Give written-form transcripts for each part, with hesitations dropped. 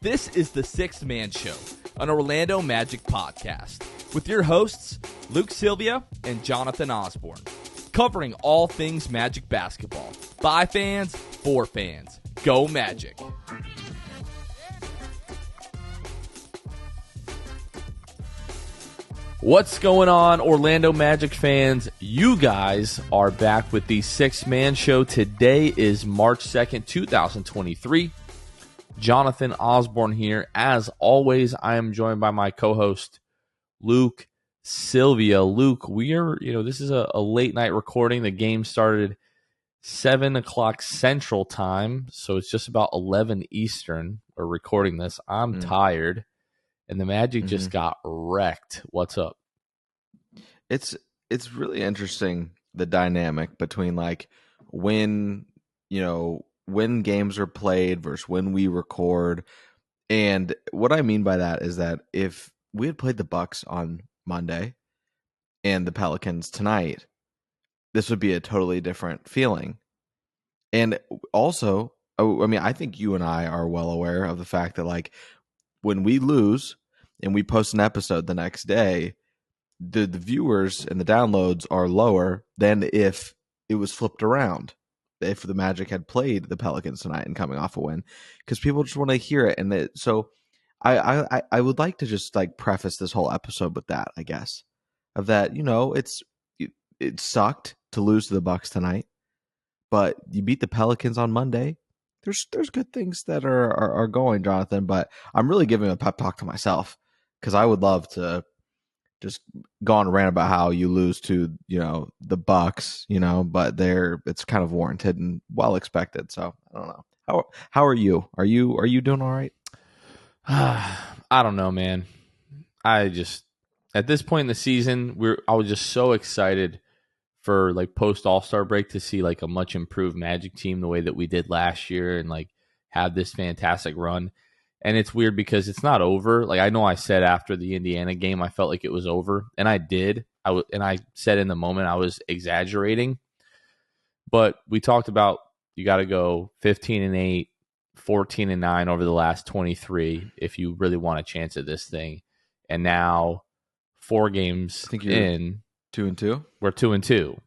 This is the Sixth Man Show, an Orlando Magic podcast, with your hosts, Luke Sylvia and Jonathan Osborne, covering all things Magic basketball. By fans, for fans. Go Magic! What's going on, Orlando Magic fans? You guys are back with the Sixth Man Show. Today is March 2nd, 2023. Jonathan Osborne here. As always, I am joined by my co-host, Luke Sylvia. Luke, this is a late night recording. The game started 7 o'clock Central Time, so it's just about 11 Eastern. We're recording this. I'm tired, and the Magic just got wrecked. What's up? It's really interesting, the dynamic between like when games are played versus when we record. And what I mean by that is that if we had played the Bucks on Monday and the Pelicans tonight, this would be a totally different feeling. And also, I think you and I are well aware of the fact that like when we lose and we post an episode the next day, the viewers and the downloads are lower than if it was flipped around. If the Magic had played the Pelicans tonight and coming off a win, because people just want to hear it. And so I would like to just like preface this whole episode with that, I guess, of that, it sucked to lose to the Bucks tonight, but you beat the Pelicans on Monday. There's good things that are going, Jonathan, but I'm really giving a pep talk to myself because I would love to just go on a rant about how you lose to, the Bucks, but it's kind of warranted and well expected. So I don't know. How are you? Are you doing all right? I don't know, man. At this point in the season, I was just so excited for like post All-Star break to see like a much improved Magic team the way that we did last year and like have this fantastic run. And it's weird because it's not over. Like I know I said after the Indiana game, I felt like it was over, and I did. And I said in the moment I was exaggerating. But we talked about you got to go 15-8, 14-9 over the last 23 if you really want a chance at this thing. And now 4 games in, 2-2. We're 2-2.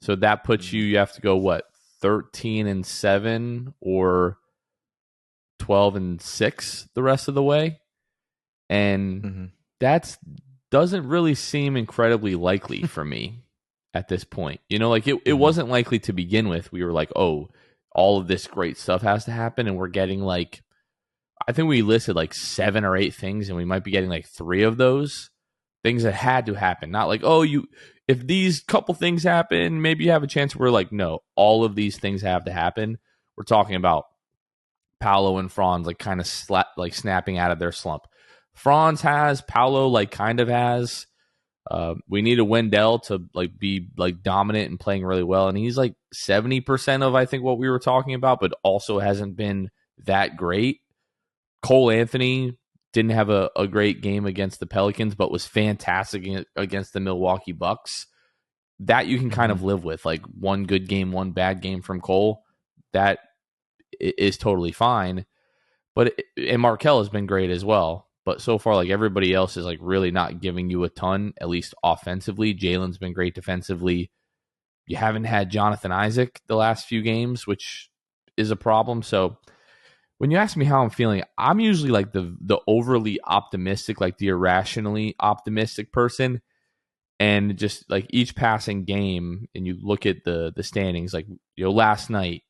So that puts you have to go what, 13-7 or 12-6 the rest of the way, and that doesn't really seem incredibly likely for me at this point. It wasn't likely to begin with. We were like, oh, all of this great stuff has to happen, and we're getting like, I think we listed like 7 or 8 things, and we might be getting like 3 of those things that had to happen. Not like, oh, if these couple things happen, maybe you have a chance. We're like, no, all of these things have to happen. We're talking about Paolo and Franz like kind of snapping out of their slump. Franz has, Paolo like kind of has. We need a Wendell to like be like dominant and playing really well, and he's like 70% of I think what we were talking about, but also hasn't been that great. Cole Anthony didn't have a great game against the Pelicans, but was fantastic against the Milwaukee Bucks. That you can kind of live with, like one good game, one bad game from Cole. That is totally fine. And Markelle has been great as well. But so far, like everybody else is like really not giving you a ton, at least offensively. Jalen's been great defensively. You haven't had Jonathan Isaac the last few games, which is a problem. So when you ask me how I'm feeling, I'm usually like the overly optimistic, like the irrationally optimistic person. And just like each passing game, and you look at the standings, like last night,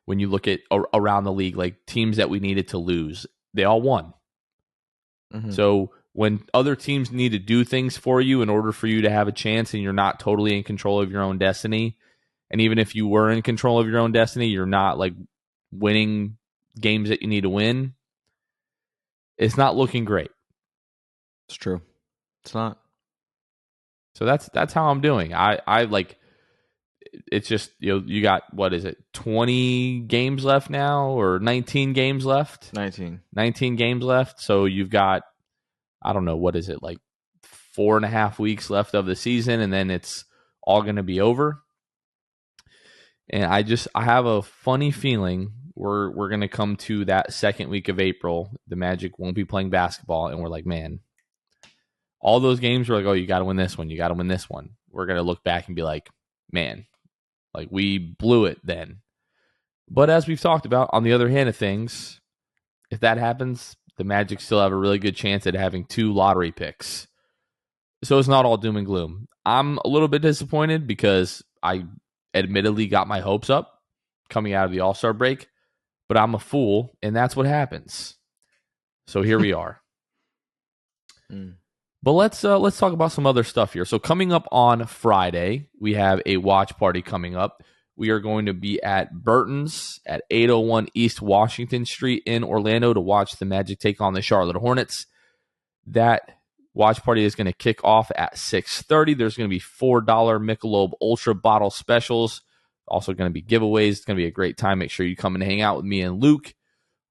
when you look at around the league, like teams that we needed to lose, they all won. So when other teams need to do things for you in order for you to have a chance, and you're not totally in control of your own destiny, and even if you were in control of your own destiny, you're not like winning games that you need to win, it's not looking great. It's true. It's not. So that's how I'm doing. I like, it's just, you got, what is it, 20 games left now, or 19 games left? 19 games left. So you've got, I don't know, what is it, like 4.5 weeks left of the season, and then it's all going to be over. And I have a funny feeling we're gonna come to that second week of April. The Magic won't be playing basketball, and we're like, man, all those games were like, oh, you got to win this one, you got to win this one. We're gonna look back and be like, man, like we blew it then. But as we've talked about, on the other hand of things, if that happens, the Magic still have a really good chance at having 2 lottery picks. So it's not all doom and gloom. I'm a little bit disappointed because I admittedly got my hopes up coming out of the All-Star break, but I'm a fool, and that's what happens. So here we are. But let's talk about some other stuff here. So coming up on Friday, we have a watch party coming up. We are going to be at Burton's at 801 East Washington Street in Orlando to watch the Magic take on the Charlotte Hornets. That watch party is going to kick off at 6:30. There's going to be $4 Michelob Ultra bottle specials. Also going to be giveaways. It's going to be a great time. Make sure you come and hang out with me and Luke.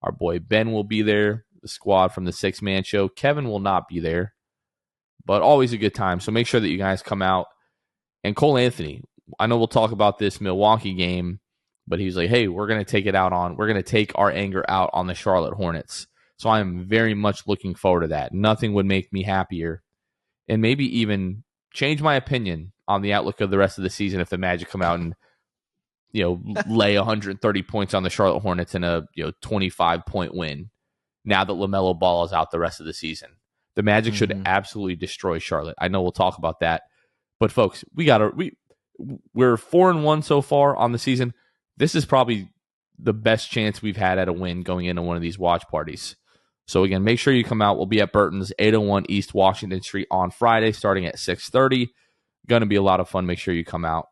Our boy Ben will be there. The squad from the 6-Man show. Kevin will not be there. But always a good time. So make sure that you guys come out. And Cole Anthony, I know we'll talk about this Milwaukee game, but he's like, hey, we're going to take our anger out on the Charlotte Hornets. So I am very much looking forward to that. Nothing would make me happier and maybe even change my opinion on the outlook of the rest of the season if the Magic come out and, lay 130 points on the Charlotte Hornets in a, 25-point win now that LaMelo Ball is out the rest of the season. The Magic should absolutely destroy Charlotte. I know we'll talk about that. But folks, we're 4-1 so far on the season. This is probably the best chance we've had at a win going into one of these watch parties. So again, make sure you come out. We'll be at Burton's, 801 East Washington Street on Friday, starting at 6:30. Going to be a lot of fun. Make sure you come out.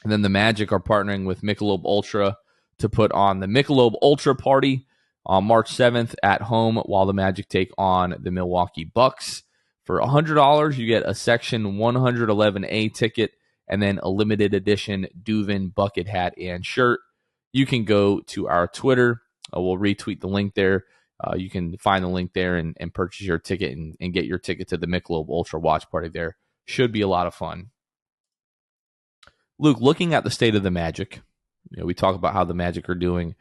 And then the Magic are partnering with Michelob Ultra to put on the Michelob Ultra Party on March 7th at home while the Magic take on the Milwaukee Bucks. For $100, you get a Section 111A ticket and then a limited edition Duvin bucket hat and shirt. You can go to our Twitter. We'll retweet the link there. You can find the link there and purchase your ticket and get your ticket to the Michelob Ultra watch party there. Should be a lot of fun. Luke, looking at the state of the Magic, we talk about how the Magic are doing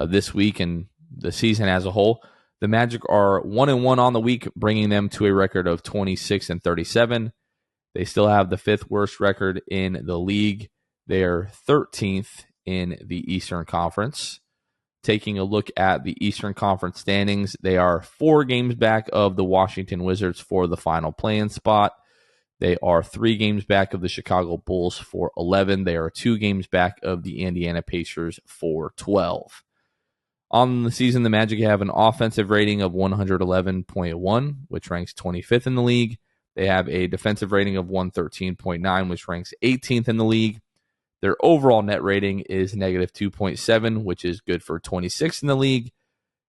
this week and the season as a whole. The Magic are 1-1 on the week, bringing them to a record of 26-37. They still have the 5th worst record in the league. They are 13th in the Eastern Conference. Taking a look at the Eastern Conference standings, they are 4 games back of the Washington Wizards for the final play-in spot. They are 3 games back of the Chicago Bulls for 11. They are 2 games back of the Indiana Pacers for 12. On the season, the Magic have an offensive rating of 111.1, which ranks 25th in the league. They have a defensive rating of 113.9, which ranks 18th in the league. Their overall net rating is negative 2.7, which is good for 26th in the league.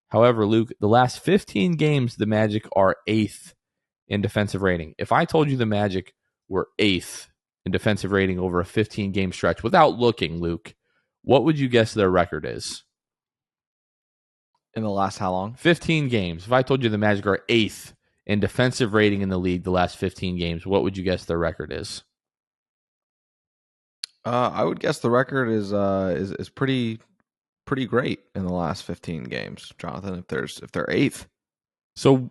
However, Luke, the last 15 games, the Magic are 8th in defensive rating. If I told you the Magic were 8th in defensive rating over a 15-game stretch without looking, Luke, what would you guess their record is? In the last how long? 15 games. If I told you the Magic are 8th in defensive rating in the league the last 15 games, what would you guess their record is? I would guess the record is pretty great in the last 15 games, Jonathan. If they're 8th. So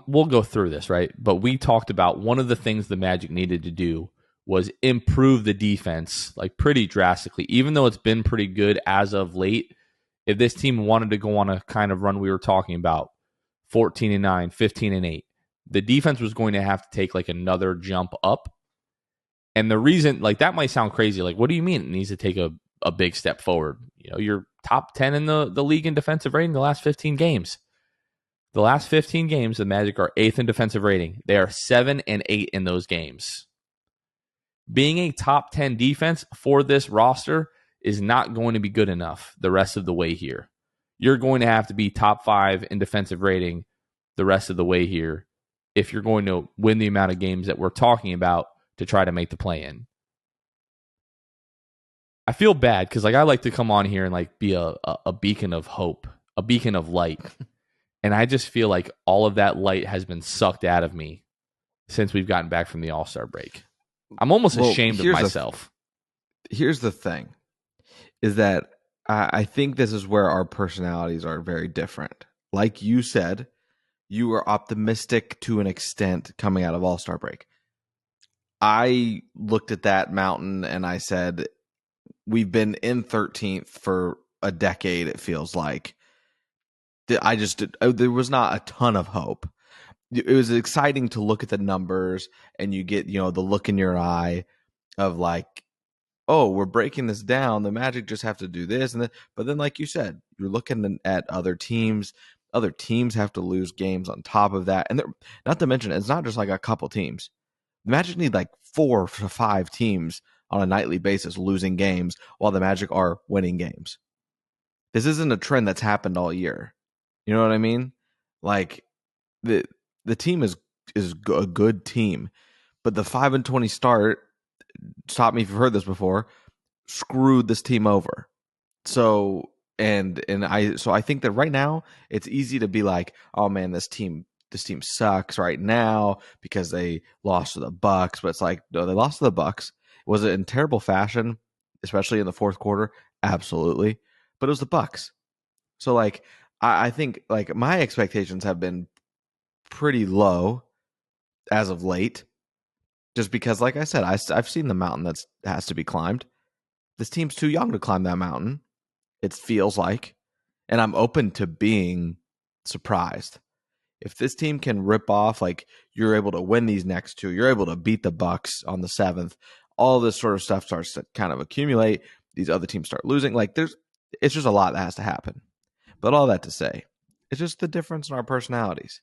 we'll go through this, right? But we talked about one of the things the Magic needed to do was improve the defense like pretty drastically. Even though it's been pretty good as of late, if this team wanted to go on a kind of run we were talking about, 14-9, 15-8, the defense was going to have to take like another jump up. And the reason, like, that might sound crazy. Like, what do you mean it needs to take a big step forward? You're top 10 in the league in defensive rating the last 15 games. The last 15 games, the Magic are 8th in defensive rating. They are 7-8 in those games. Being a top 10 defense for this roster is not going to be good enough the rest of the way here. You're going to have to be top 5 in defensive rating the rest of the way here if you're going to win the amount of games that we're talking about to try to make the play-in. I feel bad because I like to come on here and be a beacon of hope, a beacon of light. And I just feel like all of that light has been sucked out of me since we've gotten back from the All-Star break. I'm almost ashamed of myself. Here's the thing. is that I think this is where our personalities are very different. Like you said, you were optimistic to an extent coming out of All-Star break. I looked at that mountain and I said, we've been in 13th for a decade, it feels like. There was not a ton of hope. It was exciting to look at the numbers and you get, the look in your eye of like, oh, we're breaking this down. The Magic just have to do this and that. But then, like you said, you're looking at other teams. Other teams have to lose games on top of that. And not to mention, it's not just like a couple teams. The Magic need like 4 to 5 teams on a nightly basis losing games while the Magic are winning games. This isn't a trend that's happened all year. You know what I mean? Like the team is a good team, but the 5-20 start, stop me if you've heard this before, screwed this team over. So I think that right now it's easy to be like, oh man, this team sucks right now because they lost to the Bucks. But it's like, no, they lost to the Bucks. Was it in terrible fashion, especially in the fourth quarter? Absolutely. But it was the Bucks. So like I think like my expectations have been pretty low as of late. Just because, like I said, I've seen the mountain that has to be climbed. This team's too young to climb that mountain. It feels like, and I'm open to being surprised. If this team can rip off, like you're able to win these next two, you're able to beat the Bucks on the 7th, all this sort of stuff starts to kind of accumulate. These other teams start losing. Like it's just a lot that has to happen. But all that to say, it's just the difference in our personalities.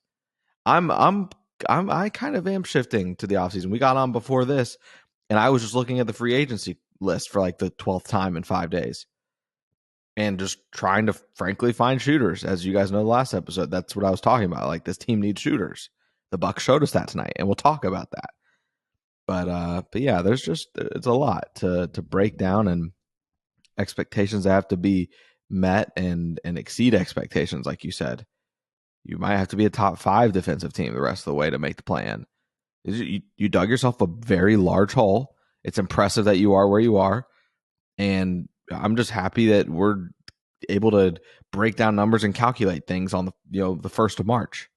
I kind of am shifting to the offseason. We got on before this, and I was just looking at the free agency list for like the 12th time in 5 days. And just trying to frankly find shooters. As you guys know, the last episode, that's what I was talking about. Like, this team needs shooters. The Bucks showed us that tonight, and we'll talk about that. But yeah, it's a lot to break down, and expectations that have to be met and exceed expectations, like you said. You might have to be a top 5 defensive team the rest of the way to make the plan. You dug yourself a very large hole. It's impressive that you are where you are, and I'm just happy that we're able to break down numbers and calculate things on the 1st of March.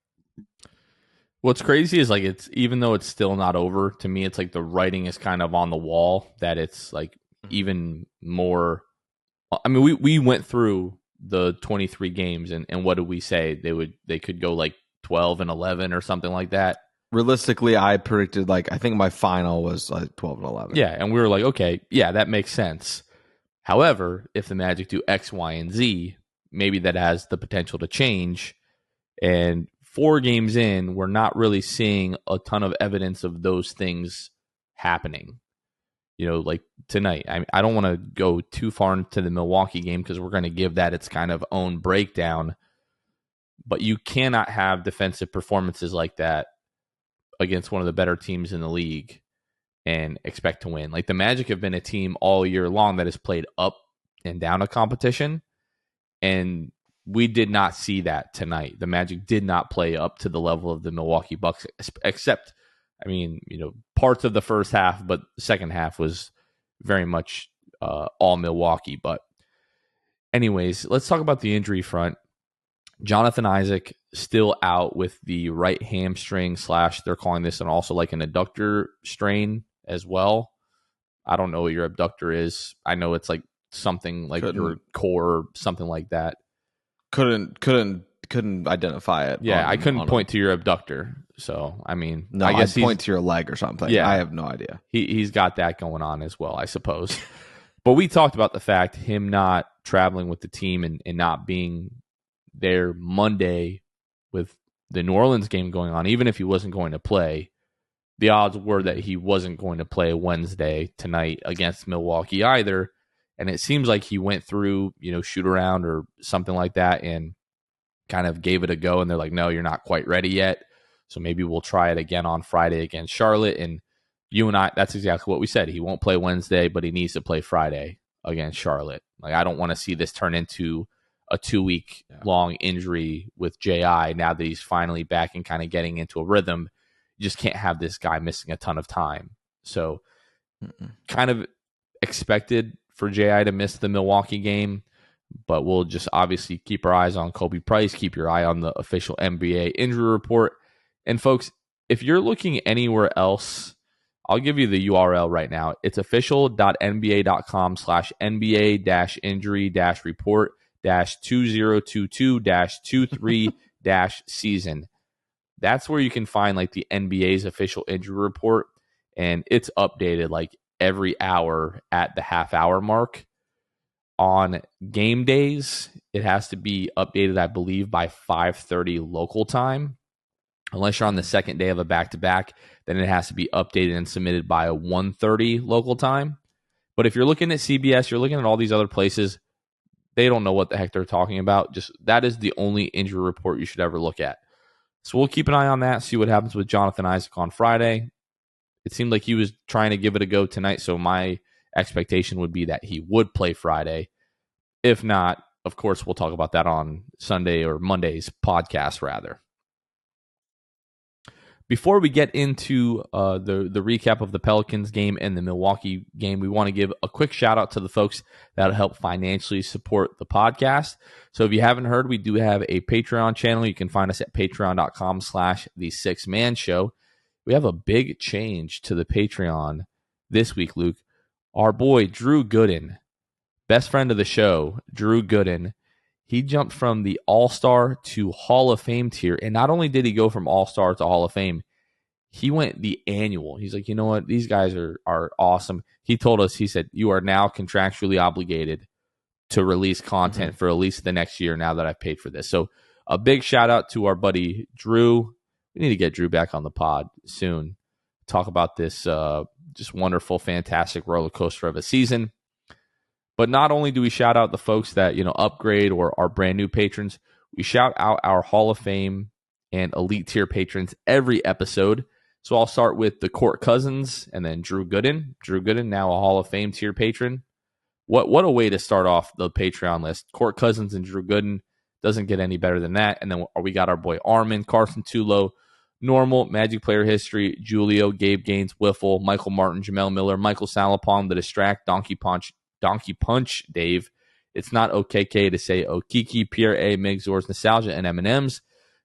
What's crazy is like even though it's still not over, to me it's like the writing is kind of on the wall that it's like even more. I mean, we went through the 23 games and what did we say they could go like 12-11 or something like that. Realistically, I predicted I think my final was like 12-11. Yeah, and we were like, okay, yeah, that makes sense. However, if the Magic do X, Y, and Z, maybe that has the potential to change. And 4 games in, we're not really seeing a ton of evidence of those things happening. Like tonight. I don't want to go too far into the Milwaukee game because we're going to give that its kind of own breakdown. But you cannot have defensive performances like that against one of the better teams in the league and expect to win. Like the Magic have been a team all year long that has played up and down a competition, and we did not see that tonight. The Magic did not play up to the level of the Milwaukee Bucks, except, parts of the first half, but the second half was very much all Milwaukee. But anyways, let's talk about the injury front. Jonathan Isaac still out with the right hamstring / they're calling this and also like an adductor strain as well. I don't know what your abductor is. I know it's like something like your core, something like that. Couldn't identify it. Yeah, I couldn't point to your abductor. So I mean, no, I guess I'd point to your leg or something. Yeah, I have no idea. He's got that going on as well, I suppose. But we talked about the fact him not traveling with the team and not being there Monday with the New Orleans game going on, even if he wasn't going to play, the odds were that he wasn't going to play Wednesday tonight against Milwaukee either. And it seems like he went through, shoot around or something like that and kind of gave it a go. And they're like, no, you're not quite ready yet. So maybe we'll try it again on Friday against Charlotte. And you and I, that's exactly what we said. He won't play Wednesday, but he needs to play Friday against Charlotte. Like, I don't want to see this turn into a 2-week long injury with JI now that he's finally back and kind of getting into a rhythm. You just can't have this guy missing a ton of time. So kind of expected for JI to miss the Milwaukee game, but we'll just obviously keep our eyes on Kobe Price, keep your eye on the official NBA injury report. And folks, if you're looking anywhere else, I'll give you the URL right now. It's official.nba.com/NBA-injury-report-2022-23-season. That's where you can find like the NBA's official injury report, and it's updated like every hour at the half hour mark. On game days, it has to be updated, I believe, by 5:30 local time. Unless you're on the second day of a back-to-back, then it has to be updated and submitted by 1:30 local time. But if you're looking at CBS, you're looking at all these other places, they don't know what the heck they're talking about. Just that is the only injury report you should ever look at. So we'll keep an eye on that, see what happens with Jonathan Isaac on Friday. It seemed like he was trying to give it a go tonight, so my expectation would be that he would play Friday. If not, of course, we'll talk about that on Sunday or Monday's podcast, rather. Before we get into the recap of the Pelicans game and the Milwaukee game, we want to give a quick shout out to the folks that help financially support the podcast. So if you haven't heard, we do have a Patreon channel. You can find us at patreon.com/the6man-show. We have a big change to the Patreon this week, Luke. Our boy, Drew Gooden, best friend of the show, Drew Gooden, he jumped from the All-Star to Hall of Fame tier. And not only did he go from All-Star to Hall of Fame, he went the annual. He's like, you know what? These guys are awesome. He told us, he said, you are now contractually obligated to release content for at least the next year now that I've paid for this. So a big shout out to our buddy, Drew. We need to get Drew back on the pod soon. Talk about this just wonderful, fantastic roller coaster of a season. But not only do we shout out the folks that, upgrade or are brand new patrons, we shout out our Hall of Fame and elite tier patrons every episode. So I'll start with the Court Cousins and then Drew Gooden. Drew Gooden, now a Hall of Fame tier patron. What a way to start off the Patreon list. Court Cousins and Drew Gooden, doesn't get any better than that. And then we got our boy Armin, Carson Tulo, Normal, Magic Player History, Julio, Gabe Gaines, Wiffle, Michael Martin, Jamel Miller, Michael Salapong, The Distract, Donkey Punch, Dave. It's not OKK to say Okiki, Pierre A, Mig Zors, Nostalgia, and M&M's.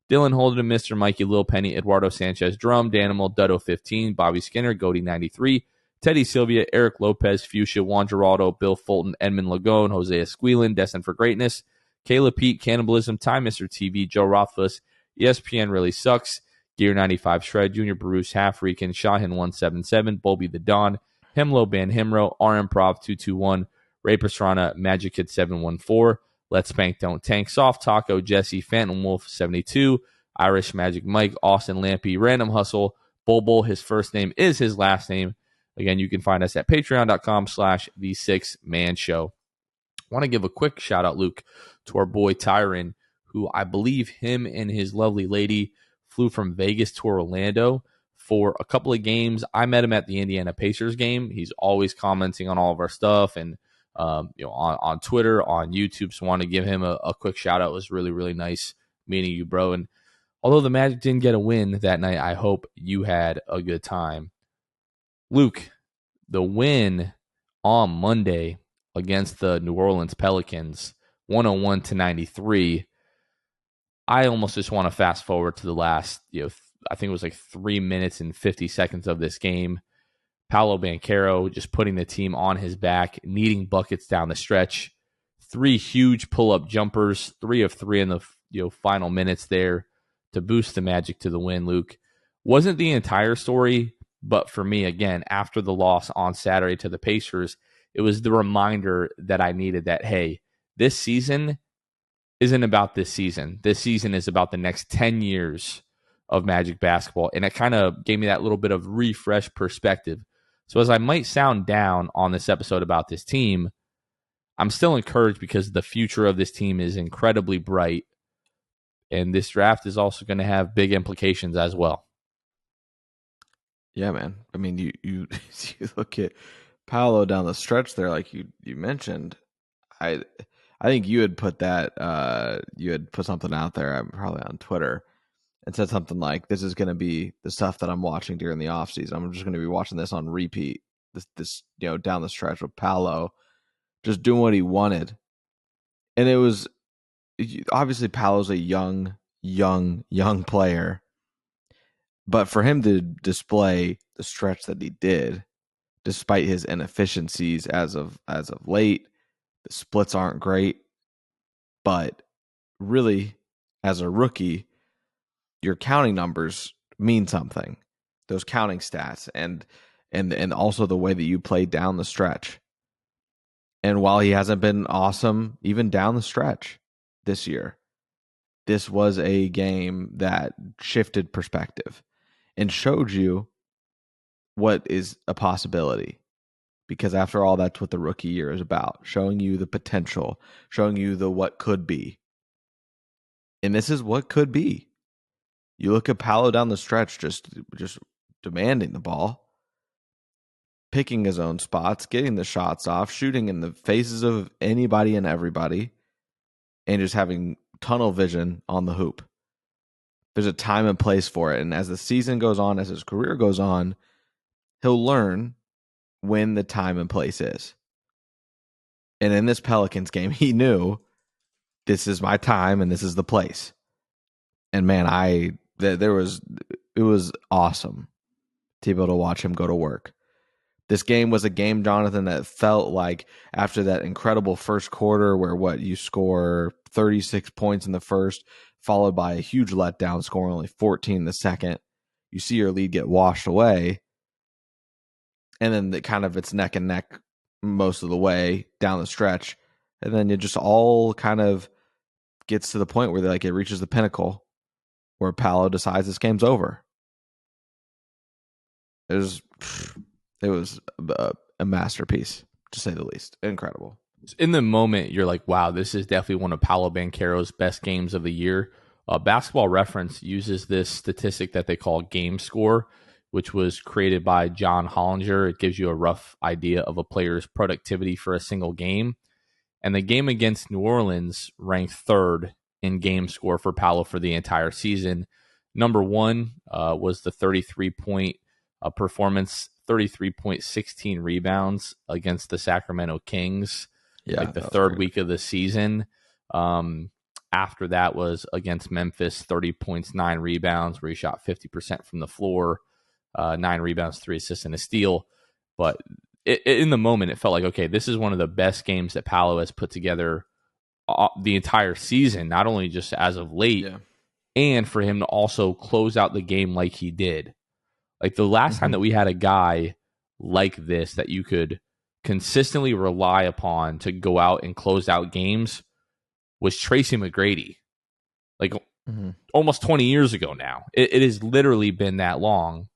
Dylan Holden, Mr. Mikey, Lil Penny, Eduardo Sanchez, Drum, Danimal, Duddo 15, Bobby Skinner, Goody 93, Teddy Sylvia, Eric Lopez, Fuchsia, Juan Geraldo, Bill Fulton, Edmund Lagone, Hosea Squealin, Destined for Greatness, Kayla Pete, Cannibalism, Time Mr. TV, Joe Rothfuss, ESPN Really Sucks, Gear 95 Shred, Junior Bruce, Half Rican, Shahin 177, Bobby the Don, Himlo Ban Himro, RM Prov 221, Ray Pastrana, Magic Kid 714, Let's Spank Don't Tank, Soft Taco, Jesse, Phantom Wolf 72, Irish Magic Mike, Austin Lampy, Random Hustle, Bull, his first name is his last name. Again, you can find us at patreon.com/the6man-show. I want to give a quick shout out, Luke, to our boy Tyron, who I believe him and his lovely lady flew from Vegas to Orlando for a couple of games. I met him at the Indiana Pacers game. He's always commenting on all of our stuff and on Twitter, on YouTube. So I want to give him a quick shout out. It was really, really nice meeting you, bro. And although the Magic didn't get a win that night, I hope you had a good time. Luke, the win on Monday against the New Orleans Pelicans, 101-93. I almost just want to fast forward to the last, I think it was like 3 minutes and 50 seconds of this game. Paolo Banchero just putting the team on his back, needing buckets down the stretch. 3 huge pull-up jumpers, 3 of 3 in the final minutes there to boost the Magic to the win, Luke. Wasn't the entire story, but for me, again, after the loss on Saturday to the Pacers, it was the reminder that I needed that, hey, this season isn't about this season. This season is about the next 10 years of Magic basketball, and it kind of gave me that little bit of refresh perspective. So as I might sound down on this episode about this team, I'm still encouraged because the future of this team is incredibly bright, and this draft is also going to have big implications as well. Yeah, man. I mean, you you look at Paolo down the stretch there, like you mentioned. I think you had put that you had put something out there, probably on Twitter, and said something like, "This is going to be the stuff that I'm watching during the off season. I'm just going to be watching this on repeat. This down the stretch with Paolo." just doing what he wanted. And it was obviously Paolo's a young player, but for him to display the stretch that he did, despite his inefficiencies as of late, the splits aren't great, but really, as a rookie, your counting numbers mean something. Those counting stats and also the way that you played down the stretch. And while he hasn't been awesome even down the stretch this year, this was a game that shifted perspective and showed you what is a possibility. Because after all, that's what the rookie year is about, showing you the potential, showing you the what could be. And this is what could be. You look at Paolo down the stretch, just demanding the ball, picking his own spots, getting the shots off, shooting in the faces of anybody and everybody, and just having tunnel vision on the hoop. There's a time and place for it. And as the season goes on, as his career goes on, he'll learn when the time and place is. And in this Pelicans game, he knew this is my time and this is the place. And man, it was awesome to be able to watch him go to work. This game was a game, Jonathan, that felt like after that incredible first quarter where you score 36 points in the first, followed by a huge letdown, scoring only 14 in the second. You see your lead get washed away. And then it's neck and neck most of the way down the stretch. And then it just all kind of gets to the point where it reaches the pinnacle where Paolo decides this game's over. It was a masterpiece, to say the least. Incredible. In the moment, you're like, wow, this is definitely one of Paolo Banchero's best games of the year. Basketball Reference uses this statistic that they call game score, which was created by John Hollinger. It gives you a rough idea of a player's productivity for a single game. And the game against New Orleans ranked third in game score for Paolo for the entire season. Number one was the 33-point performance, 33.16 rebounds against the Sacramento Kings, the third week of the season. After that was against Memphis, 30 points, 9 rebounds, where he shot 50% from the floor, 9 rebounds, 3 assists, and a steal. But in the moment, it felt like, okay, this is one of the best games that Paolo has put together the entire season, not only just as of late, and for him to also close out the game like he did. Like the last time that we had a guy like this that you could consistently rely upon to go out and close out games was Tracy McGrady. Almost 20 years ago now. It has literally been that long.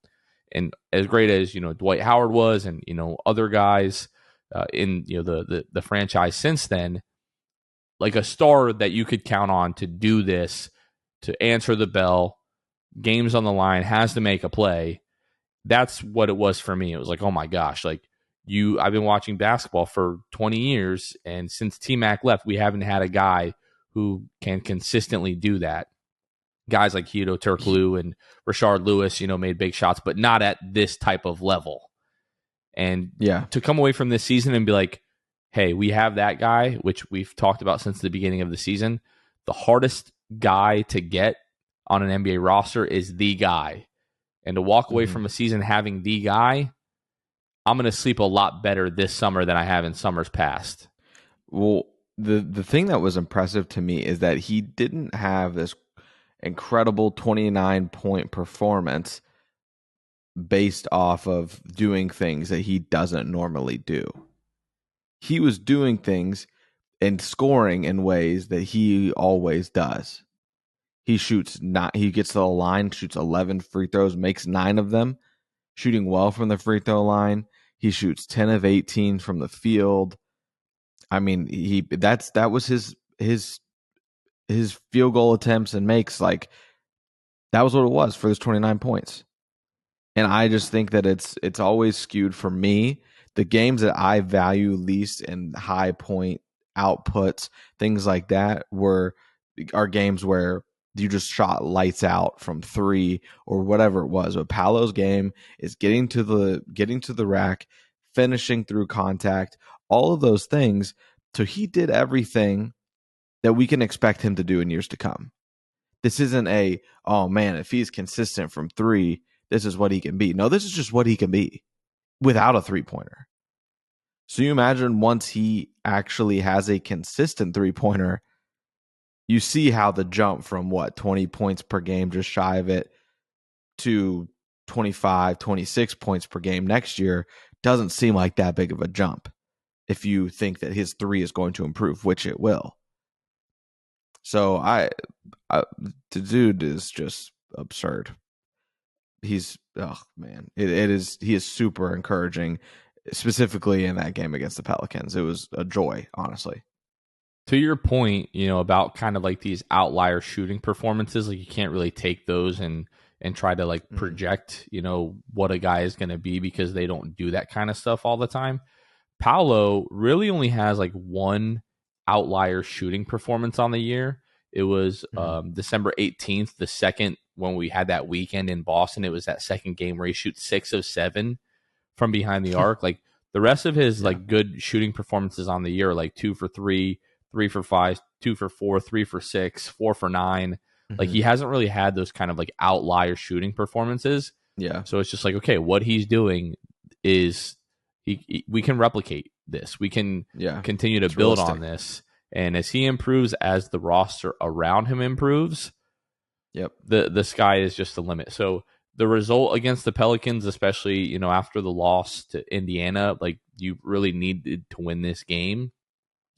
And as great as, Dwight Howard was and, other guys in, the franchise since then, like a star that you could count on to do this, to answer the bell, games on the line, has to make a play. That's what it was for me. It was like, oh my gosh, I've been watching basketball for 20 years, and since T-Mac left, we haven't had a guy who can consistently do that. Guys like Hedo Turkoglu and Rashard Lewis, made big shots, but not at this type of level. And to come away from this season and be like, hey, we have that guy, which we've talked about since the beginning of the season. The hardest guy to get on an NBA roster is the guy. And to walk away from a season having the guy, I'm going to sleep a lot better this summer than I have in summers past. Well, the thing that was impressive to me is that he didn't have this incredible 29-point performance based off of doing things that he doesn't normally do. He was doing things and scoring in ways that he always does. He gets to the line, shoots 11 free throws, makes 9 of them, shooting well from the free throw line. He shoots 10 of 18 from the field. I mean, that was his field goal attempts and makes, that was what it was for those 29 points. And I just think that it's always skewed for me. The games that I value least in high point outputs, things like that, are games where you just shot lights out from 3 or whatever it was. But Paolo's game is getting to the rack, finishing through contact, all of those things. So he did everything that we can expect him to do in years to come. This isn't oh man, if he's consistent from three, this is what he can be. No, this is just what he can be without a three-pointer. So you imagine once he actually has a consistent three-pointer, you see how the jump from 20 points per game, just shy of it, to 25, 26 points per game next year doesn't seem like that big of a jump if you think that his three is going to improve, which it will. So the dude is just absurd. He's he is super encouraging, specifically in that game against the Pelicans. It was a joy, honestly. To your point, about kind of like these outlier shooting performances, like you can't really take those and try to like project, what a guy is going to be, because they don't do that kind of stuff all the time. Paolo really only has like one outlier shooting performance on the year. It was December 18th, the second, when we had that weekend in Boston. It was that second game where he shoots 6 of 7 from behind the arc. Like the rest of his like good shooting performances on the year, like 2 for 3, 3 for 5, 2 for 4, 3 for 6, 4 for 9. Like he hasn't really had those kind of like outlier shooting performances. Yeah. So it's just like, okay, what he's doing is we can replicate this. We can continue to build on this. And as he improves, as the roster around him improves, the sky is just the limit. So the result against the Pelicans, especially, after the loss to Indiana, like you really needed to win this game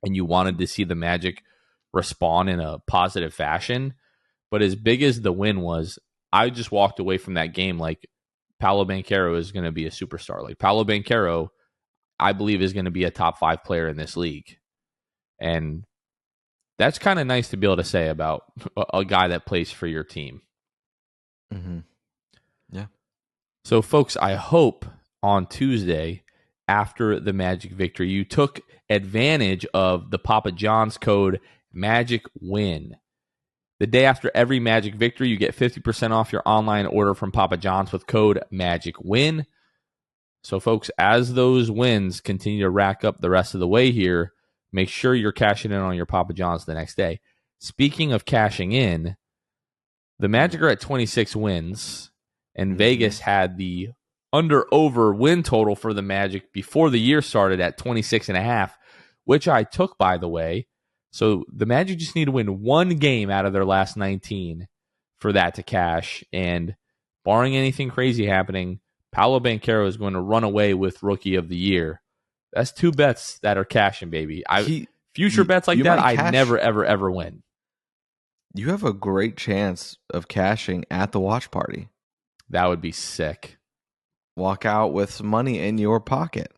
and you wanted to see the Magic respond in a positive fashion. But as big as the win was, I just walked away from that game like Paolo Banchero is going to be a superstar. Like Paolo Banchero, I believe, is going to be a top 5 player in this league. And that's kind of nice to be able to say about a guy that plays for your team. Mm-hmm. Yeah. So, folks, I hope on Tuesday, after the Magic victory, you took advantage of the Papa John's code MAGICWIN. The day after every Magic victory, you get 50% off your online order from Papa John's with code MAGICWIN. So, folks, as those wins continue to rack up the rest of the way here, make sure you're cashing in on your Papa John's the next day. Speaking of cashing in, the Magic are at 26 wins, and Vegas had the under-over win total for the Magic before the year started at 26.5, which I took, by the way. So the Magic just need to win one game out of their last 19 for that to cash. And barring anything crazy happening, Paolo Banchero is going to run away with Rookie of the Year. That's 2 bets that are cashing, baby. Future bets like that, I never, ever, ever win. You have a great chance of cashing at the watch party. That would be sick. Walk out with some money in your pocket.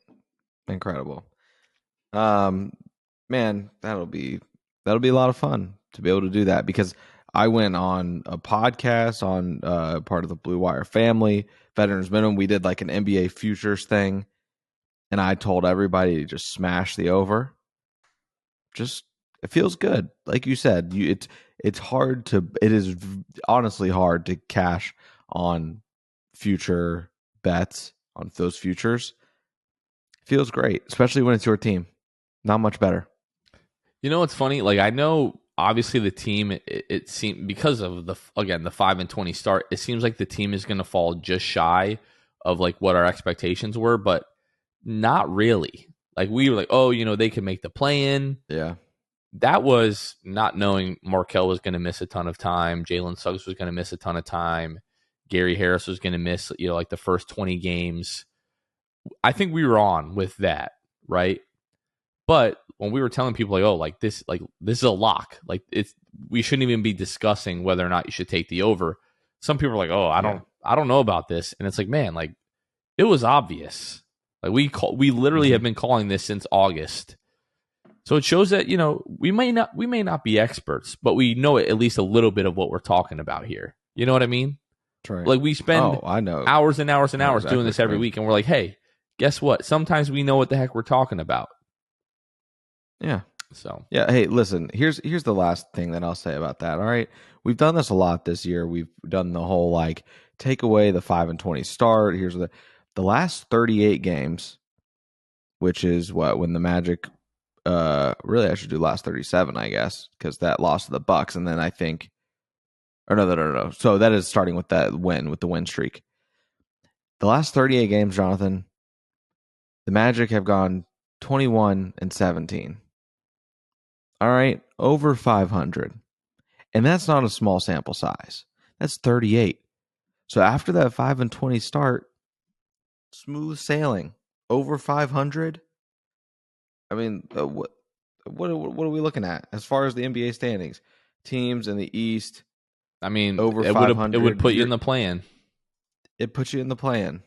Incredible. Man, that'll be a lot of fun to be able to do that, because I went on a podcast on part of the Blue Wire family, Veterans Minimum. We did like an NBA futures thing, and I told everybody to just smash the over. Just, it feels good. Like you said, it is honestly hard to cash on future bets on those futures. Feels great, especially when it's your team. Not much better. You know what's funny? Like, I know obviously the team, it seemed, because of the 5-20 start, it seems like the team is going to fall just shy of like what our expectations were, but not really. Like, we were like, oh, they can make the play-in. Yeah. That was not knowing Markelle was going to miss a ton of time. Jalen Suggs was going to miss a ton of time. Gary Harris was going to miss, like the first 20 games. I think we were on with that, right? But when we were telling people like, oh, like this is a lock. Like, we shouldn't even be discussing whether or not you should take the over. Some people are like, oh, I don't know about this. And it's like, man, like, it was obvious. Like, we literally have been calling this since August. So it shows that, we may not be experts, but we know at least a little bit of what we're talking about here. You know what I mean? Right. Like, we spend I know. hours and hours and hours doing this every week, and we're like, hey, guess what? Sometimes we know what the heck we're talking about. Yeah. So yeah. Hey, listen. Here's the last thing that I'll say about that. All right, we've done this a lot this year. We've done the whole like take away the 5-20 start. Here's the last 38 games which is when the Magic. Really, I should do last 37, I guess, because that lost to the Bucks, and then I think, or no. So that is starting with that win with the win streak. The last 38 games, Jonathan, the Magic have gone 21-17. All right, over 500, and that's not a small sample size. That's 38. So after that 5-20 start, smooth sailing over 500. I mean, what are we looking at as far as the NBA standings? Teams in the East. I mean, over it 500. would put you in the plan. It puts you in the plan,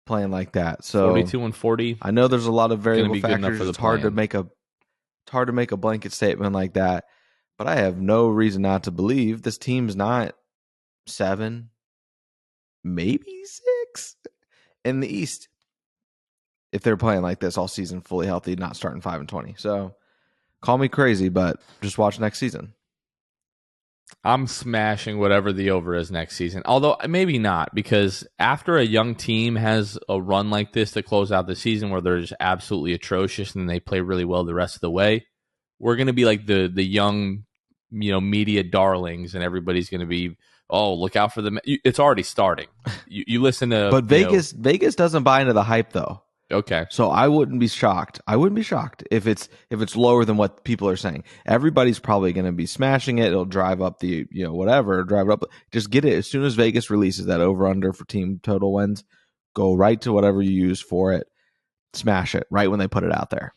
playing like that. So 42-40. I know there's a lot of variable factors. It's hard to make a blanket statement like that. But I have no reason not to believe this team's not 7, maybe 6 in the East. If they're playing like this all season, fully healthy, not starting 5-20. So call me crazy, but just watch next season. I'm smashing whatever the over is next season. Although maybe not, because after a young team has a run like this to close out the season where they're just absolutely atrocious and they play really well the rest of the way, we're going to be like the young, media darlings, and everybody's going to be, oh, look out for them. It's already starting. You listen to, but Vegas doesn't buy into the hype though. Okay. So I wouldn't be shocked. If it's lower than what people are saying. Everybody's probably going to be smashing it. It'll drive up the, drive it up. Just get it as soon as Vegas releases that over under for team total wins. Go right to whatever you use for it. Smash it right when they put it out there,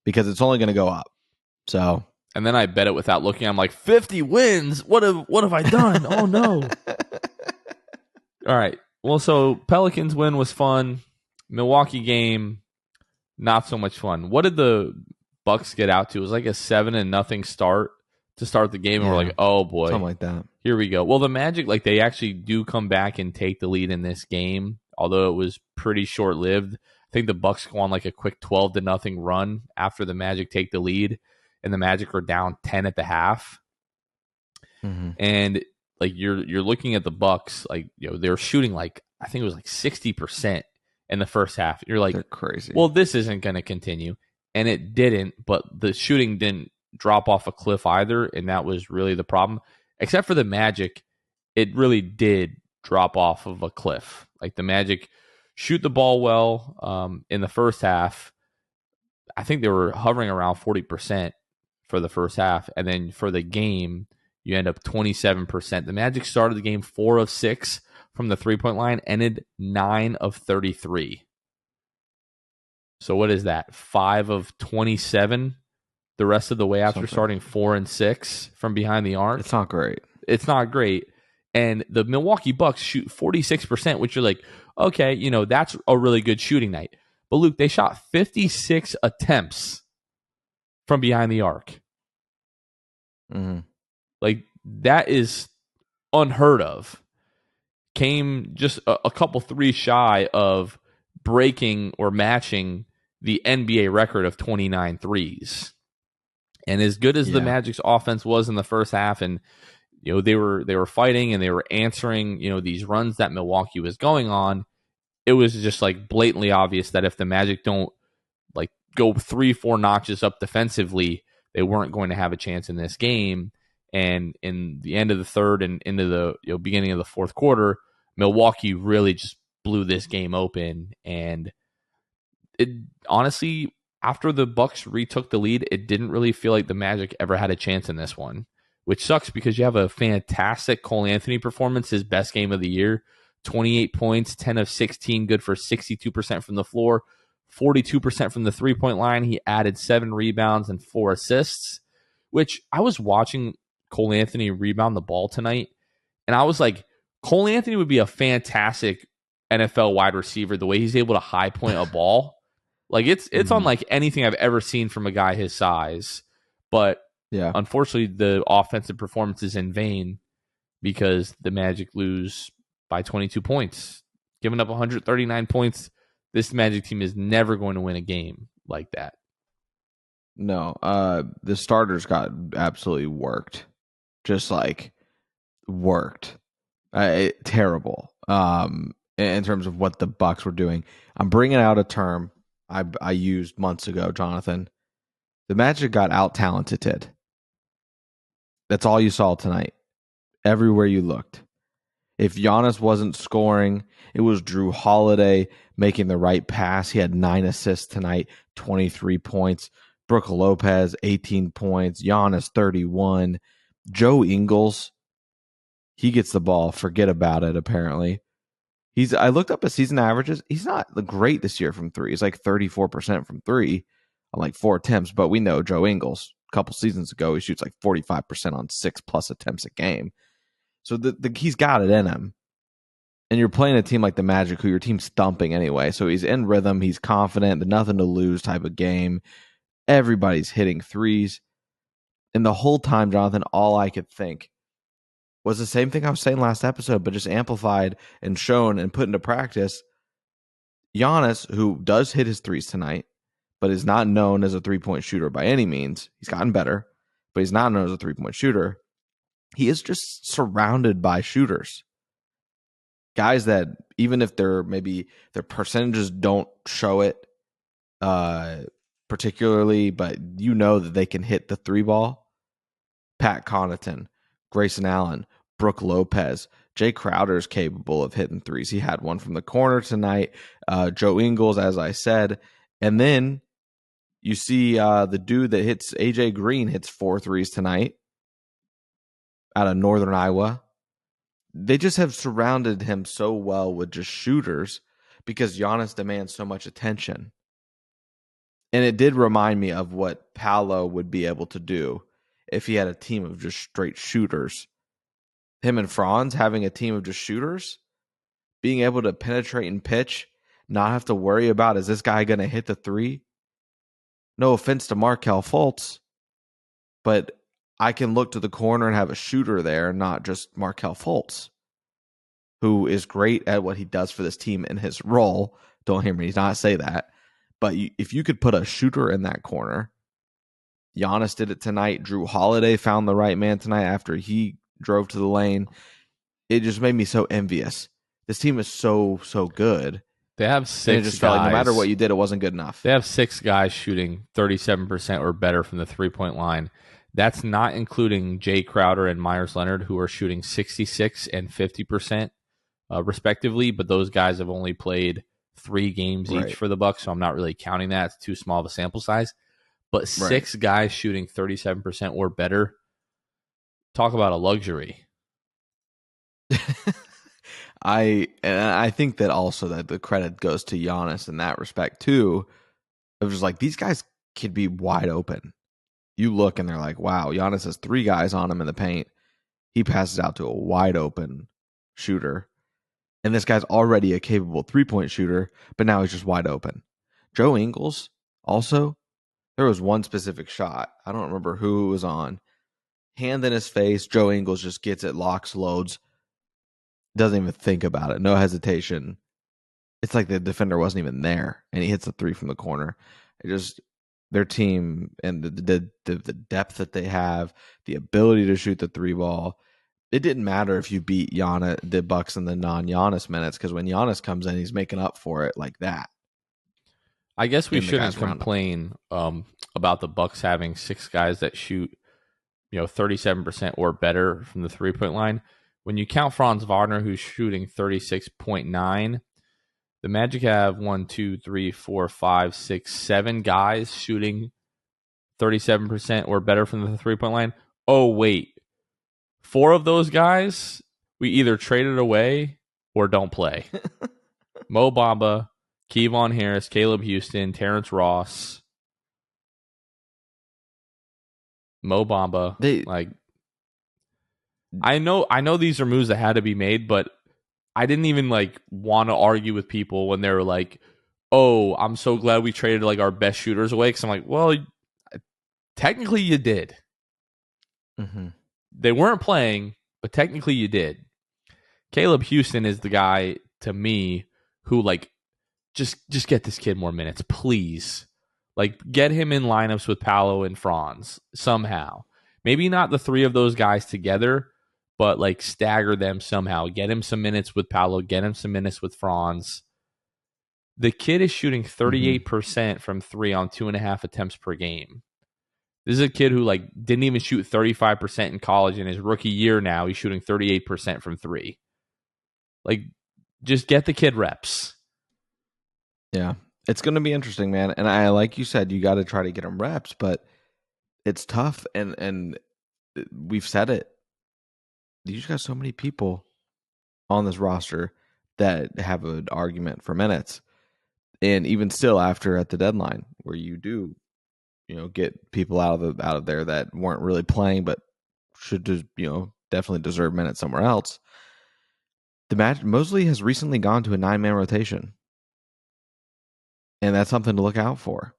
because it's only going to go up. So, and then I bet it without looking. I'm like, 50 wins. What have I done? Oh no. All right. Well, so Pelicans win was fun. Milwaukee game, not so much fun. What did the Bucks get out to? It was like a 7-0 start to start the game, and we're like, oh boy, something like that. Here we go. Well, the Magic, they actually do come back and take the lead in this game, although it was pretty short lived. I think the Bucks go on like a quick 12-0 run after the Magic take the lead, and the Magic are down 10 at the half. Mm-hmm. And you're looking at the Bucks, they're shooting I think it was 60%. In the first half. You're like, they're crazy. Well, this isn't going to continue. And it didn't, but the shooting didn't drop off a cliff either, and that was really the problem. Except for the Magic, it really did drop off of a cliff. The Magic shoot the ball well in the first half. I think they were hovering around 40% for the first half, and then for the game, you end up 27%. The Magic started the game 4 of 6 from the 3-point line, ended 9 of 33. So what is that? 5 of 27 the rest of the way after starting 4 and 6 from behind the arc. It's not great. It's not great. And the Milwaukee Bucks shoot 46%, which you're like, okay, that's a really good shooting night. But Luke, they shot 56 attempts from behind the arc. Mm-hmm. That is unheard of. Came just a couple threes shy of breaking or matching the NBA record of 29 threes. And as good as the Magic's offense was in the first half, and they were fighting and they were answering these runs that Milwaukee was going on, it was just blatantly obvious that if the Magic don't go 3-4 notches up defensively, they weren't going to have a chance in this game. And in the end of the third and into the beginning of the fourth quarter, Milwaukee really just blew this game open. And it honestly, after the Bucks retook the lead, it didn't really feel like the Magic ever had a chance in this one, which sucks because you have a fantastic Cole Anthony performance, his best game of the year. 28 points, 10 of 16, good for 62% from the floor, 42% from the 3-point line. He added 7 rebounds and 4 assists, which I was watching Cole Anthony rebound the ball tonight, and I was like, Cole Anthony would be a fantastic NFL wide receiver, the way he's able to high point a ball. It's unlike anything I've ever seen from a guy his size. But unfortunately, the offensive performance is in vain because the Magic lose by 22 points. Giving up 139 points, this Magic team is never going to win a game like that. No, the starters got absolutely worked. Just worked. Terrible. In terms of what the Bucks were doing. I'm bringing out a term I used months ago, Jonathan. The Magic got out-talented. That's all you saw tonight. Everywhere you looked. If Giannis wasn't scoring, it was Drew Holiday making the right pass. He had 9 assists tonight, 23 points. Brook Lopez, 18 points. Giannis, 31. Joe Ingles, he gets the ball. Forget about it, apparently. I looked up his season averages. He's not great this year from three. He's like 34% from three on like 4 attempts. But we know Joe Ingles, a couple seasons ago, he shoots like 45% on 6+ attempts a game. So he's got it in him. And you're playing a team like the Magic, who your team's thumping anyway. So he's in rhythm. He's confident. The nothing to lose type of game. Everybody's hitting threes. And the whole time, Jonathan, all I could think was the same thing I was saying last episode, but just amplified and shown and put into practice. Giannis, who does hit his threes tonight, but is not known as a three-point shooter by any means. He's gotten better, but he's not known as a three-point shooter. He is just surrounded by shooters. Guys that, even if their percentages don't show it particularly, but you know that they can hit the three ball. Pat Connaughton, Grayson Allen, Brook Lopez, Jay Crowder is capable of hitting threes. He had one from the corner tonight. Joe Ingles, as I said. And then you see the dude that hits AJ Green hits 4 threes tonight out of Northern Iowa. They just have surrounded him so well with just shooters because Giannis demands so much attention. And it did remind me of what Paolo would be able to do if he had a team of just straight shooters. Him and Franz having a team of just shooters, being able to penetrate and pitch, not have to worry about, is this guy going to hit the three? No offense to Markelle Fultz, but I can look to the corner and have a shooter there, not just Markelle Fultz, who is great at what he does for this team in his role. Don't hear me not say that. But if you could put a shooter in that corner, Giannis did it tonight. Drew Holiday found the right man tonight after he drove to the lane. It just made me so envious. This team is so good. They have 6 and it just guys. Felt like no matter what you did, it wasn't good enough. They have 6 guys shooting 37% or better from the three-point line. That's not including Jay Crowder and Myers Leonard, who are shooting 66 and 50% respectively, but those guys have only played 3 games each for the Bucks, so I'm not really counting that. It's too small of a sample size. But 6 guys shooting 37% or better, talk about a luxury. I think that also that the credit goes to Giannis in that respect too. It was just like, these guys could be wide open. You look and they're like, wow, Giannis has 3 guys on him in the paint. He passes out to a wide open shooter. And this guy's already a capable 3-point shooter, but now he's just wide open. Joe Ingles, also, there was one specific shot. I don't remember who it was on. Hand in his face, Joe Ingles just gets it, locks, loads. Doesn't even think about it. No hesitation. It's like the defender wasn't even there, and he hits a 3 from the corner. It just, their team and the depth that they have, the ability to shoot the 3 ball. It didn't matter if you beat the Bucks in the non-Giannis minutes, because when Giannis comes in, he's making up for it like that. I guess we shouldn't complain about the Bucks having 6 guys that shoot, 37% or better from the 3-point line. When you count Franz Wagner, who's shooting 36.9, the Magic have 1, 2, 3, 4, 5, 6, 7 guys shooting 37% or better from the 3-point line. Oh, wait. 4 of those guys, we either traded away or don't play. Mo Bamba, Kevon Harris, Caleb Houston, Terrence Ross, Mo Bamba. I know these are moves that had to be made, but I didn't even want to argue with people when they were like, "Oh, I'm so glad we traded our best shooters away." Because I'm like, well, technically you did. Mm-hmm. They weren't playing, but technically you did. Caleb Houston is the guy to me who just get this kid more minutes, please. Get him in lineups with Paolo and Franz somehow. Maybe not the 3 of those guys together, but stagger them somehow. Get him some minutes with Paolo, get him some minutes with Franz. The kid is shooting 38% from 3 on 2.5 attempts per game. This is a kid who like didn't even shoot 35% in college. In his rookie year now, he's shooting 38% from 3. Like, just get the kid reps. Yeah. It's going to be interesting, man. And I, like you said, you got to try to get him reps, but it's tough. And we've said it. You just got so many people on this roster that have an argument for minutes. And even still after at the deadline where you do, get people out of there that weren't really playing, but should just, definitely deserve minutes somewhere else. Mosley has recently gone to a 9-man rotation. And that's something to look out for.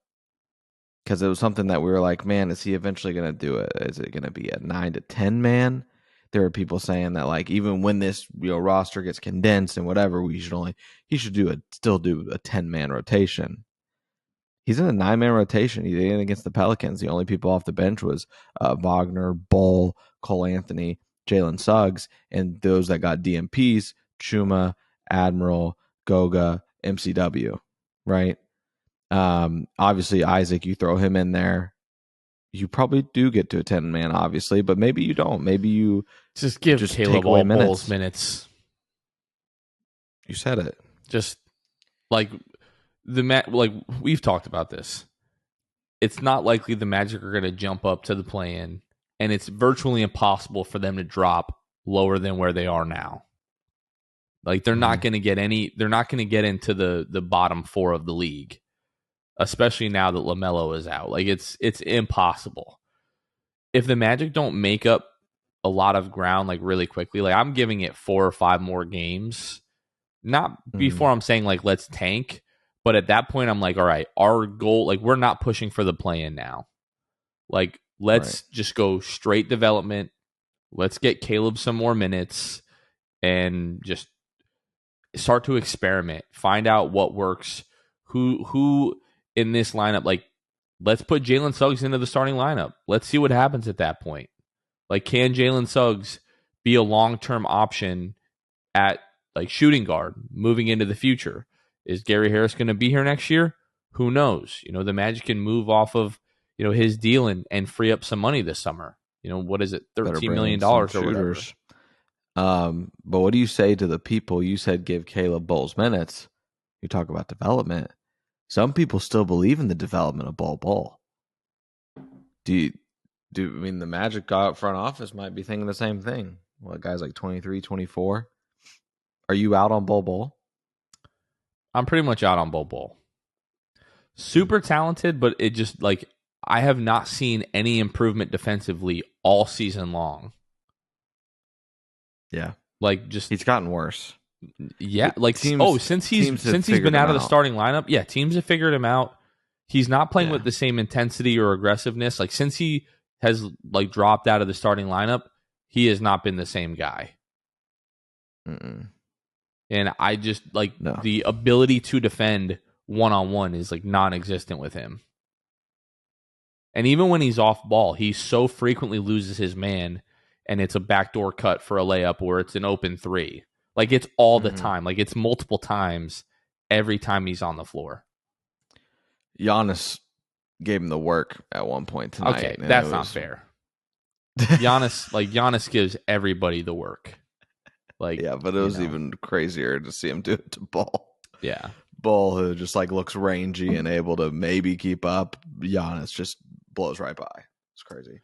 Because it was something that we were like, man, is he eventually going to do it? Is it going to be a 9 to 10 man? There are people saying that, like, even when this roster gets condensed and whatever, he should still do a 10-man rotation. He's in a 9-man rotation. He did against the Pelicans. The only people off the bench was Wagner, Bull, Cole Anthony, Jalen Suggs, and those that got DMPs: Chuma, Admiral, Goga, MCW. Right. Obviously, Isaac, you throw him in there, you probably do get to a 10-man, obviously, but maybe you don't. Maybe you just Caleb take away minutes. You said it. Just like like we've talked about this. It's not likely the Magic are going to jump up to the play-in, and it's virtually impossible for them to drop lower than where they are now. Like they're not going to get they're not going to get into the bottom 4 of the league, especially now that LaMelo is out. Like it's impossible. If the Magic don't make up a lot of ground like really quickly, like I'm giving it 4 or 5 more games. Not before I'm saying like let's tank, but at that point I'm like, all right, our goal, like we're not pushing for the play-in now. Like let's just go straight development. Let's get Caleb some more minutes and just start to experiment, find out what works, who in this lineup, like let's put Jalen Suggs into the starting lineup. Let's see what happens at that point. Like, can Jalen Suggs be a long-term option at like shooting guard moving into the future? Is Gary Harris going to be here next year? Who knows? The Magic can move off of, his deal and free up some money this summer. What is it? $13 million or whatever. But what do you say to the people? You said give Caleb Bull's minutes. You talk about development. Some people still believe in the development of Bull. I mean, the Magic front office might be thinking the same thing? What, guys like 23, 24? Are you out on Bull? I'm pretty much out on Bull. Super talented, but it just like I have not seen any improvement defensively all season long. Yeah. Like just he's gotten worse. Yeah, like since he's been out of the starting lineup, yeah, teams have figured him out. He's not playing with the same intensity or aggressiveness. Like since he has like dropped out of the starting lineup, he has not been the same guy. And I just like the ability to defend one-on-one is like non-existent with him. And even when he's off ball, he so frequently loses his man, and it's a backdoor cut for a layup or it's an open 3. Like it's all the time. Like it's multiple times every time he's on the floor. Giannis gave him the work at one point tonight. Okay, that's not fair. Giannis gives everybody the work. Like yeah, but it was even crazier to see him do it to Bull. Yeah. Bull, who just like looks rangy and able to maybe keep up. Giannis just blows right by. It's crazy.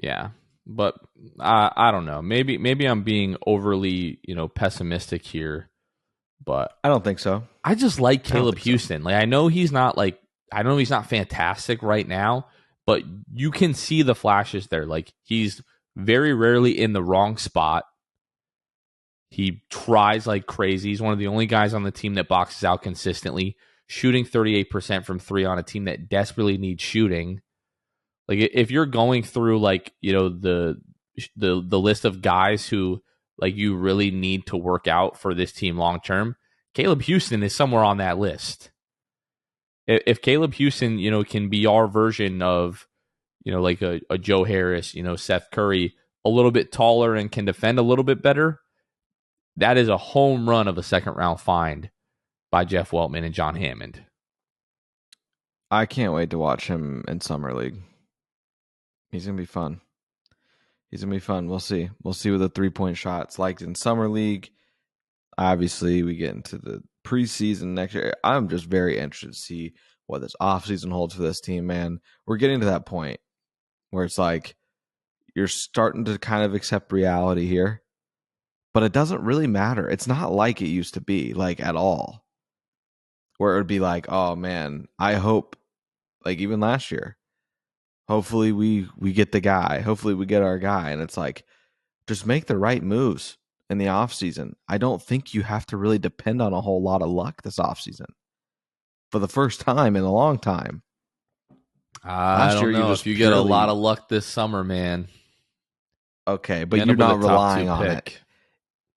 Yeah. But I don't know. Maybe I'm being overly, pessimistic here. But I don't think so. I just like Caleb Houston. So. Like I know he's not fantastic right now, but you can see the flashes there. Like he's very rarely in the wrong spot. He tries like crazy. He's one of the only guys on the team that boxes out consistently, shooting 38% from 3 on a team that desperately needs shooting. Like if you're going through like, the list of guys who like you really need to work out for this team long term, Caleb Houston is somewhere on that list. If Caleb Houston, can be our version of, like a Joe Harris, Seth Curry, a little bit taller and can defend a little bit better, that is a home run of a second round find by Jeff Weltman and John Hammond. I can't wait to watch him in Summer League. He's going to be fun. We'll see. We'll see what the 3-point shot's like in Summer League. Obviously, we get into the preseason next year. I'm just very interested to see what this offseason holds for this team, man. We're getting to that point where it's like you're starting to kind of accept reality here, but it doesn't really matter. It's not like it used to be, like, at all, where it would be like, oh, man, I hope, like, even last year, hopefully we get the guy. Hopefully we get our guy. And it's like, just make the right moves in the offseason. I don't think you have to really depend on a whole lot of luck this offseason for the first time in a long time. I don't know if you get a lot of luck this summer, man. Okay, but you're not relying on it.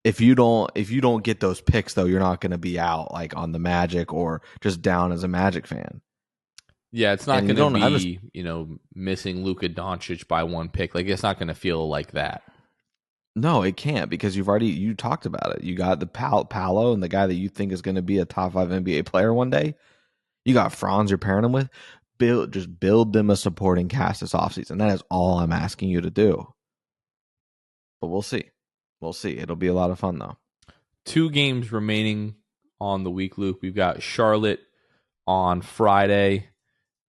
If you don't get those picks, though, you're not going to be out like on the Magic or just down as a Magic fan. Yeah, it's not going to be, missing Luka Doncic by one pick. Like, it's not going to feel like that. No, it can't, because you talked about it. You got the Paolo and the guy that you think is going to be a top 5 NBA player one day. You got Franz you're pairing him with. Just build them a supporting cast this offseason. That is all I'm asking you to do. But we'll see. It'll be a lot of fun, though. 2 games remaining on the week, Luke. We've got Charlotte on Friday.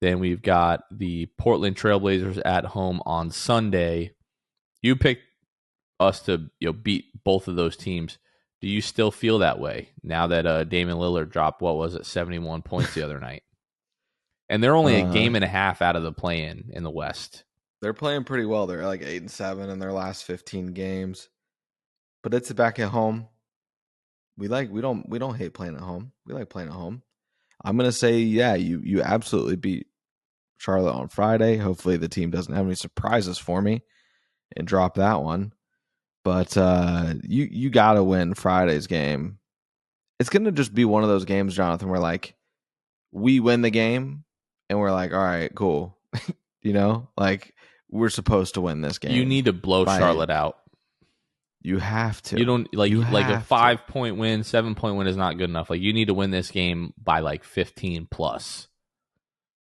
Then we've got the Portland Trailblazers at home on Sunday. You picked us to beat both of those teams. Do you still feel that way now that Damian Lillard dropped, 71 points the other night? And they're only a game and a half out of the play-in in the West. They're playing pretty well. They're like 8-7 in their last 15 games. But it's back at home. We don't hate playing at home. We like playing at home. I'm gonna say, yeah, you absolutely beat Charlotte on Friday. Hopefully the team doesn't have any surprises for me and drop that one. But you gotta win Friday's game. It's gonna just be one of those games, Jonathan, where like we win the game and we're like, all right, cool. Like we're supposed to win this game. You need to blow Charlotte out. You have to. You don't like a 5-point win, 7-point win is not good enough. Like you need to win this game by like 15 plus.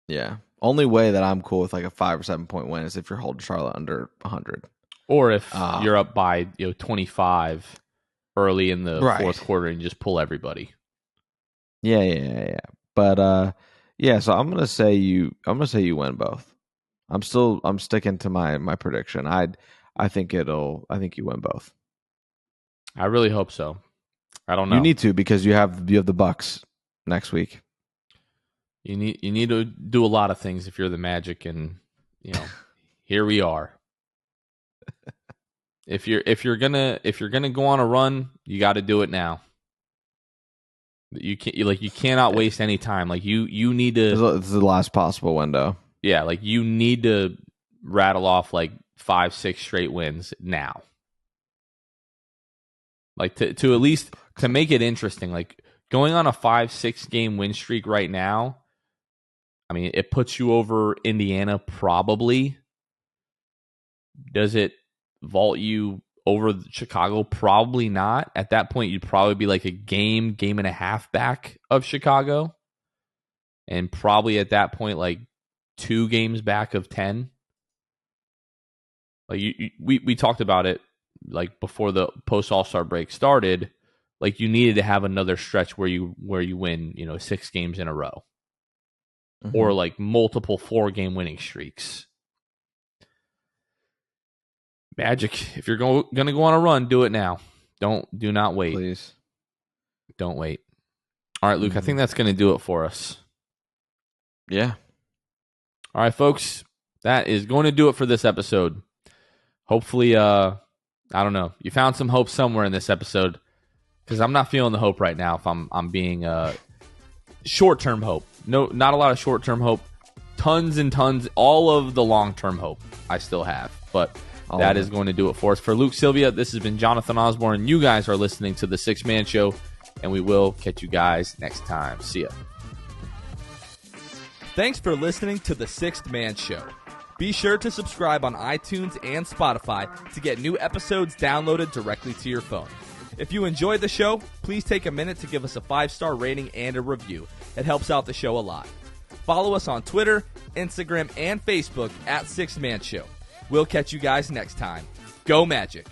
Yeah. Only way that I'm cool with like a 5 or 7-point win is if you're holding Charlotte under 100. Or if you're up by 25 early in the fourth quarter and you just pull everybody. Yeah. But so I'm gonna say you win both. I'm sticking to my prediction. I think you win both. I really hope so. I don't know. You need to, because you have the Bucks next week. You need to do a lot of things if you're the Magic, and here we are. If you're gonna go on a run, you got to do it now. You cannot waste any time. Like you need to. It's the last possible window. Yeah, like you need to rattle off like 5-6 straight wins now. Like to at least to make it interesting. Like going on a 5-6 game win streak right now. I mean, it puts you over Indiana probably. Does it vault you over Chicago? Probably not. At that point, you'd probably be like a game and a half back of Chicago. And probably at that point, like 2 games back of 10. Like we talked about it like before the post All-Star break started. Like you needed to have another stretch where you win, 6 games in a row. Mm-hmm. Or like multiple 4-game winning streaks. Magic, if you're going to go on a run, do it now. Do not wait. Please. Don't wait. All right, Luke, I think that's going to do it for us. Yeah. All right, folks, that is going to do it for this episode. Hopefully, I don't know, you found some hope somewhere in this episode, because I'm not feeling the hope right now if I'm being short-term hope. No, not a lot of short-term hope. Tons and tons, all of the long-term hope I still have. But that is going to do it for us. For Luke Sylvia, this has been Jonathan Osborne. You guys are listening to The Sixth Man Show, and we will catch you guys next time. See ya. Thanks for listening to The Sixth Man Show. Be sure to subscribe on iTunes and Spotify to get new episodes downloaded directly to your phone. If you enjoyed the show, please take a minute to give us a 5-star rating and a review. It helps out the show a lot. Follow us on Twitter, Instagram, and Facebook at Sixth Man Show. We'll catch you guys next time. Go Magic!